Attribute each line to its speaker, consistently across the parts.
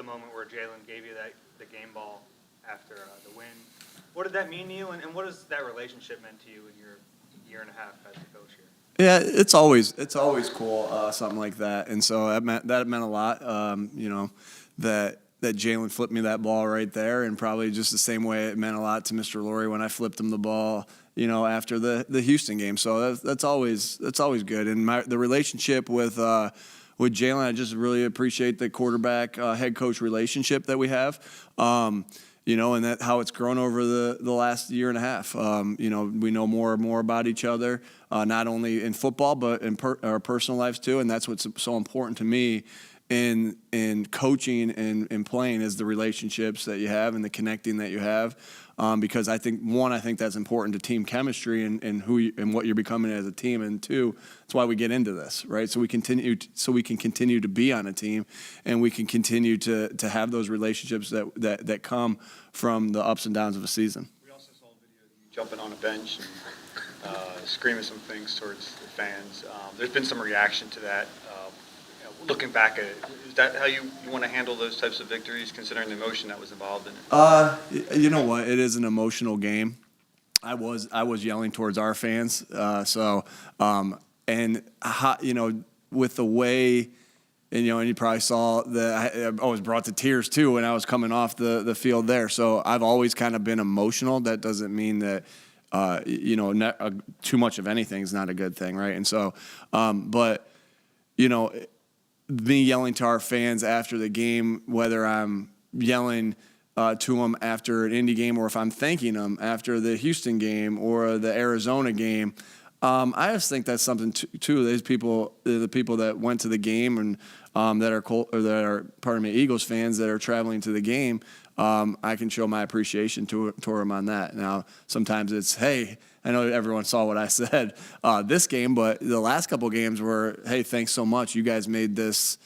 Speaker 1: moment where Jalen gave you the game ball after the win. What did that mean to you, and what has that relationship meant to you in your year and a half as the coach here?
Speaker 2: Yeah, it's always cool, something like that, and so that meant a lot. That Jalen flipped me that ball right there, and probably just the same way it meant a lot to Mr. Lurie when I flipped him the ball, after the Houston game. So that's always good. And the relationship with Jalen, I just really appreciate the quarterback head coach relationship that we have. And that how it's grown over the last year and a half. We know more and more about each other, not only in football but in our personal lives too. And that's what's so important to me in coaching and playing is the relationships that you have and the connecting that you have. Because I think that's important to team chemistry and what you're becoming as a team, and two, that's why we get into this, right? So we can continue to be on a team, and we can continue to have those relationships that come from the ups and downs of a season.
Speaker 3: We also saw a video of you jumping on a bench and screaming some things towards the fans. There's been some reaction to that. Looking back at it, is that how you want to handle those types of victories, considering the emotion that was involved in it?
Speaker 2: You know what? It is an emotional game. I was yelling towards our fans. With the way, and you probably saw that I was brought to tears too when I was coming off the field there. So I've always kind of been emotional. That doesn't mean that, too much of anything is not a good thing, right? And so, me yelling to our fans after the game, whether I'm yelling to them after an Indy game or if I'm thanking them after the Houston game or the Arizona game, I just think that's something too. There's the people that went to the game and that are Eagles fans that are traveling to the game. I can show my appreciation to them on that. Now, sometimes it's, hey, I know everyone saw what I said this game, but the last couple games were, hey, thanks so much. You guys made this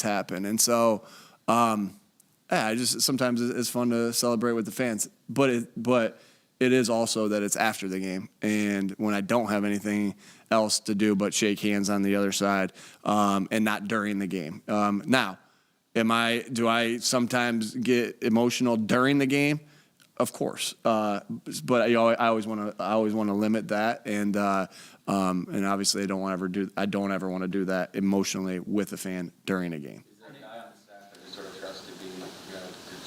Speaker 2: happen. And so, sometimes it's fun to celebrate with the fans, but it is also that it's after the game, and when I don't have anything else to do but shake hands on the other side, and not during the game. Now, do I sometimes get emotional during the game? Of course, but I always want to limit that, and obviously I don't ever want to do that emotionally with a fan during a game.
Speaker 4: Is there a guy on the staff that you sort of trust to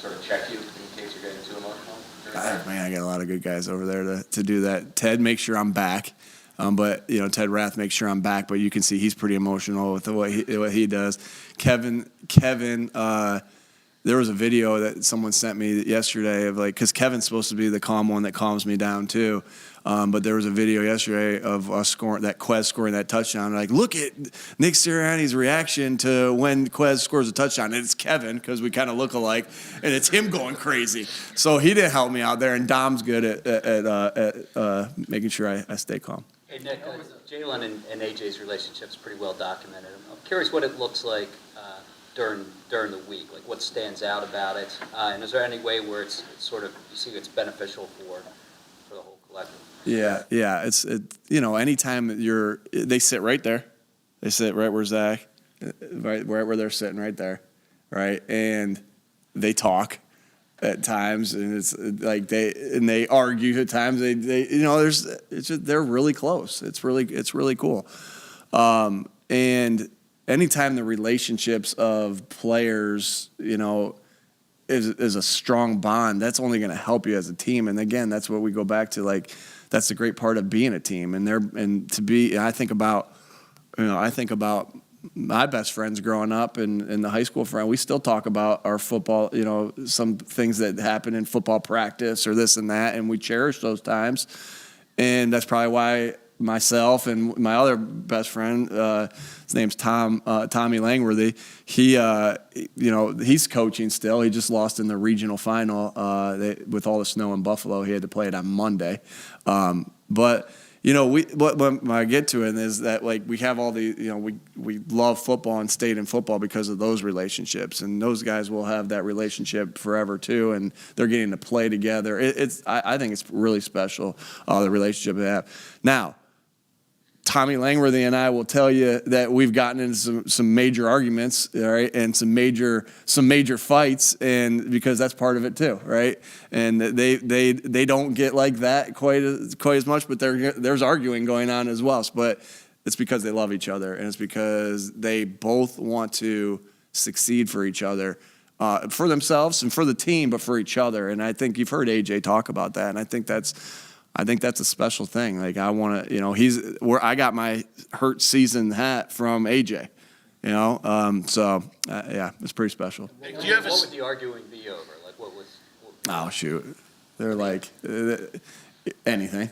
Speaker 4: sort of check you in case you're getting too emotional?
Speaker 2: I got a lot of good guys over there to do that. Ted makes sure I'm back. But Ted Rath makes sure I'm back. But you can see he's pretty emotional with what he does. Kevin. There was a video that someone sent me yesterday of because Kevin's supposed to be the calm one that calms me down too. But there was a video yesterday of us scoring that touchdown. Look at Nick Sirianni's reaction to when Quez scores a touchdown. And it's Kevin, because we kind of look alike, and it's him going crazy. So he didn't help me out there, and Dom's good at making sure I stay calm.
Speaker 5: Hey, Nick, Jalen and AJ's relationship's pretty well documented. I'm curious what it looks like during the week, like what stands out about it, and is there any way where it's sort of you see it's beneficial for the whole collective?
Speaker 2: Yeah, it's anytime that they sit right there, they sit right where Zach, right where they're sitting right there, right, and they talk at times, and it's like they argue at times. They're really close. It's really cool, and anytime the relationships of players, is a strong bond, that's only going to help you as a team. And again, that's what we go back to. That's the great part of being a team. I think about my best friends growing up and the high school friend. We still talk about our football, some things that happen in football practice or this and that, and we cherish those times. And that's probably why myself and my other best friend, his name's Tommy Langworthy. He's coaching still. He just lost in the regional final with all the snow in Buffalo. He had to play it on Monday. But what I get to it is that we have all the we love football and stayed in football because of those relationships, and those guys will have that relationship forever too, and they're getting to play together. I think it's really special, the relationship they have. Now, Tommy Langworthy and I will tell you that we've gotten into some major arguments, all right, and some major fights, and because that's part of it too, right? And they don't get like that quite as much, but there's arguing going on as well. But it's because they love each other, and it's because they both want to succeed for each other, for themselves and for the team, but for each other. And I think you've heard AJ talk about that, and I think that's a special thing. Like, I want to, I got my Hurts season hat from AJ, yeah, it's pretty special.
Speaker 5: What would the arguing be over? Like, what was?
Speaker 2: Oh, shoot. They're like, anything.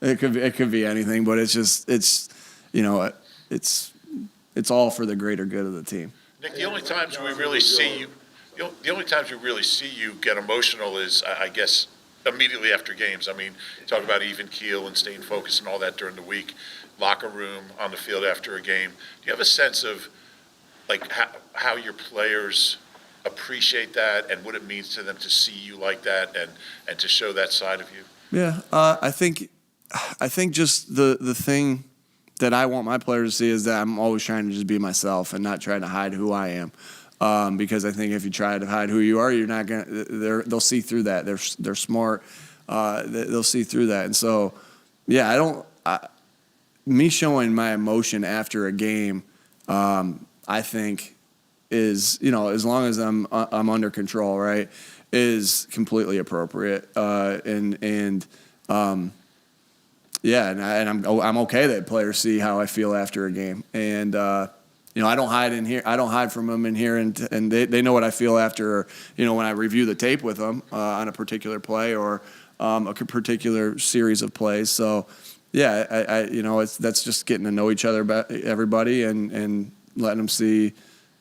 Speaker 2: It could be anything, but it's all for the greater good of the team.
Speaker 6: Nick, the only times we really see you get emotional is, I guess, immediately after games. I mean, talk about even keel and staying focused and all that during the week, locker room, on the field after a game. Do you have a sense of, like, how your players appreciate that and what it means to them to see you like that and to show that side of you?
Speaker 2: Yeah, I think just the thing that I want my players to see is that I'm always trying to just be myself and not trying to hide who I am. Because I think if you try to hide who you are, you're not gonna. They'll see through that. They're smart. They'll see through that. And so, yeah, me showing my emotion after a game, I think is, as long as I'm under control, right, is completely appropriate. Yeah, and I'm okay that players see how I feel after a game, and I don't hide in here. I don't hide from them in here, and they know what I feel after. When I review the tape with them on a particular play or a particular series of plays. So, yeah, that's just getting to know each other, everybody, and letting them see,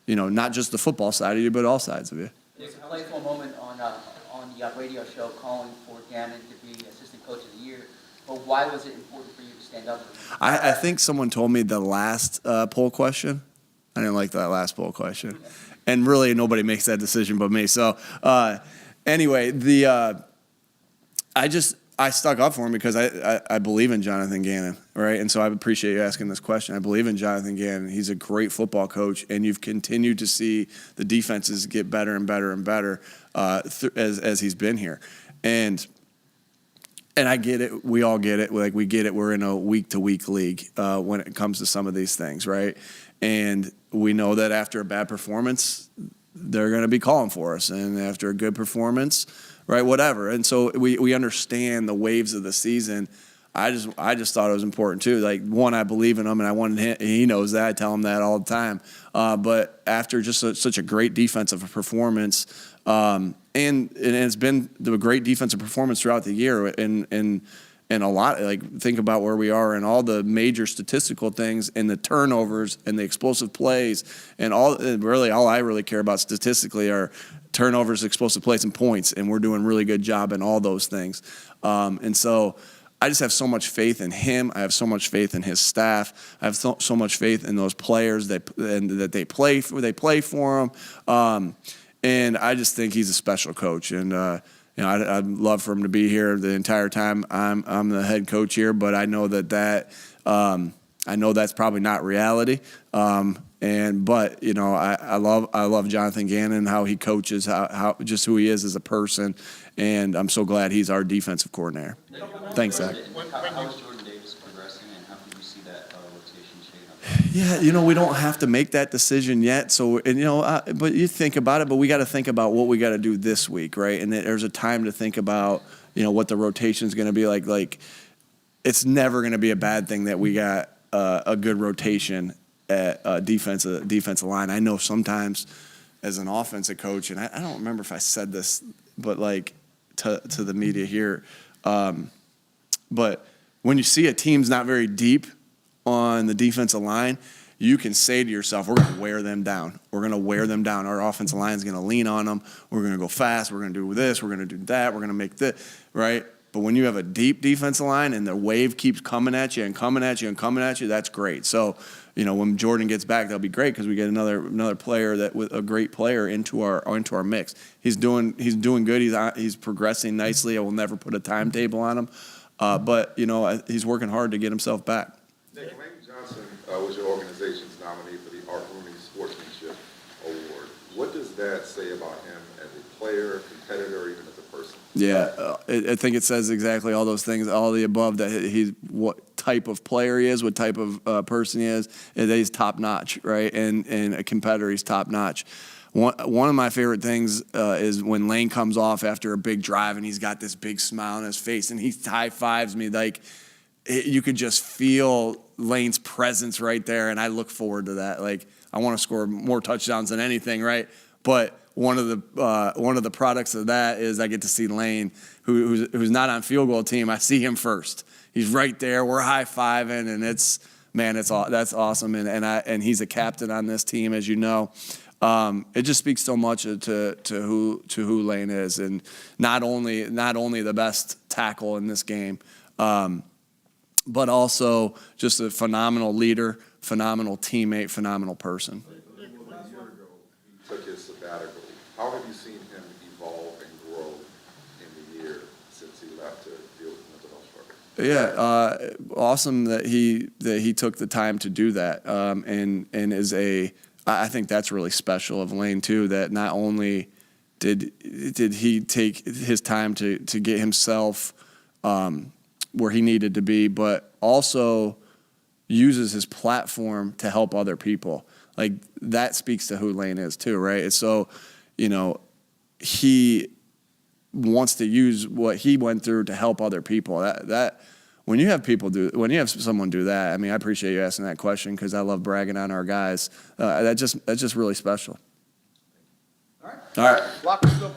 Speaker 2: not just the football side of you, but all sides of you.
Speaker 7: There's a playful moment on the radio show calling for Gannon to be assistant coach of the year. But why was it important for you to stand up for him?
Speaker 2: I think someone told me the last poll question. I didn't like that last poll question. And really, nobody makes that decision but me. So, anyway, I stuck up for him because I believe in Jonathan Gannon, right? And so I appreciate you asking this question. I believe in Jonathan Gannon. He's a great football coach, and you've continued to see the defenses get better and better and better as he's been here. And I get it. We all get it. Like, we get it. We're in a week-to-week league when it comes to some of these things, right? And we know that after a bad performance, they're going to be calling for us. And after a good performance, right, whatever. And so we understand the waves of the season. I just thought it was important, too. Like, one, I believe in him, and I wanted him. He knows that. I tell him that all the time. But after just such a great defensive performance, and it's been the great defensive performance throughout the year, and a lot, like, think about where we are and all the major statistical things and the turnovers and the explosive plays and all I really care about statistically are turnovers, explosive plays, and points, and we're doing a really good job in all those things. And so I just have so much faith in him. I have so much faith in his staff. I have so much faith in those players that they play for him. And I just think he's a special coach. And I'd love for him to be here the entire time I'm the head coach here. But I know I know that's probably not reality. But I love Jonathan Gannon, how he coaches, how just who he is as a person, and I'm so glad he's our defensive coordinator. Thanks, Zach.
Speaker 4: How is Jordan Davis progressing, and how can you see that rotation shaping up?
Speaker 2: Yeah, we don't have to make that decision yet. So, but you think about it. But we got to think about what we got to do this week, right? And there's a time to think about, what the rotation is going to be like. Like, it's never going to be a bad thing that we got a good rotation at defensive line. I know sometimes as an offensive coach, and I don't remember if I said this, but like to the media here, but when you see a team's not very deep on the defensive line, you can say to yourself, we're going to wear them down. We're going to wear them down. Our offensive line is going to lean on them. We're going to go fast. We're going to do this. We're going to do that. We're going to make this, right? But when you have a deep defensive line and the wave keeps coming at you and coming at you and coming at you, that's great. So, when Jordan gets back, that'll be great because we get another player with a great player into our mix. He's doing good. He's progressing nicely. I will never put a timetable on him, but he's working hard to get himself back.
Speaker 8: Nick, Lane Johnson was your organization's nominee for the Art Rooney Sportsmanship Award. What does that say about him as a player, competitor, or even as a person?
Speaker 2: Yeah, I think it says exactly all those things, all the above, that he's what type of player he is, what type of person he is, and that he's top notch, right? And a competitor, he's top notch. One of my favorite things is when Lane comes off after a big drive and he's got this big smile on his face and he high fives me. Like, you could just feel Lane's presence right there, and I look forward to that. Like, I want to score more touchdowns than anything, right? But one of the products of that is I get to see Lane, who's not on field goal team. I see him first. He's right there. We're high fiving, and that's awesome. And he's a captain on this team, as you know. It just speaks so much to who Lane is, and not only the best tackle in this game, but also just a phenomenal leader, phenomenal teammate, phenomenal person.
Speaker 8: A year ago, he took his sabbatical. How have you seen him evolve and grow in the year since he left to deal with mental health struggles?
Speaker 2: Yeah, awesome that he took the time to do that, and is I think that's really special of Lane too. That not only did he take his time to get himself where he needed to be, but also uses his platform to help other people. Like, that speaks to who Lane is too, right? And so, he wants to use what he went through to help other people. That when you have someone do that, I mean, I appreciate you asking that question because I love bragging on our guys. That's just really special.
Speaker 9: All right.
Speaker 2: All right.
Speaker 9: Lockers go.